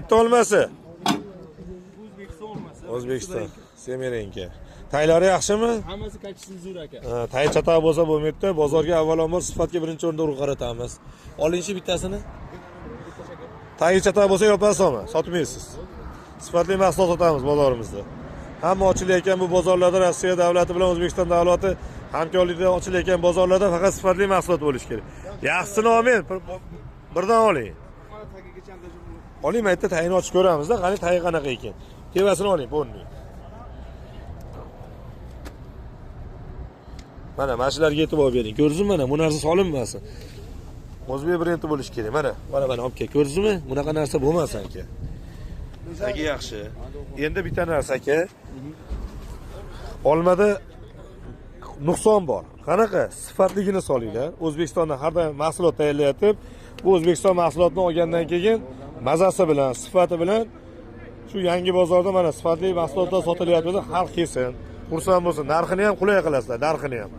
bitta olmasi. O'zbekiston olmasa. O'zbekiston. Semerenka. Taylari yaxshimi? Hammasi kachisi zo'r aka. Tay chatoq bo'lsa bo'lmaydi. Bozorga avvalambor sifatga birinchi o'rinda urg'u qaratamiz. Olingchi bittasini. Tay chatoq bo'lsa yopasizmi? Sotmaysiz. Sifatli mahsulot sotamiz bozorimizda. Hamma ochilayotgan bu bozorlarda Rossiya davlati bilan O'zbekiston davlati hamkorlikda ochilayotgan bozorlarda faqat sifatli mahsulot bo'lishi kerak. Yaxshisini olmang, birdan oling. Oling, maytda tayini ochib ko'ramiz-da, qani tayi qanaqa ekan. Tevasini oling, bo'ldi. Mana mashinlarga yetib olib bering. Ko'rdingizmi mana bu narsa solinmasin. O'zbek brendi bo'lishi kerak. Mana olib kel. Ko'rdingizmi? Bunaqa narsa bo'lmasin aka. Sagi yaxshi. Endi bitta narsa aka. Olmada nuqson bor. Qanaqa? Sifatligini solinglar. O'zbekistonda har doim mahsulot tayyorlayotib, bu O'zbekiston mahsulotini olgandan keyin mazasi bilan, sifati bilan shu yangi bozorda mana sifatli mahsulotlar sotilyapti, xalq yesin, xursand bo'lsin. Narxini ham qulay qilasizlar, narxini ham.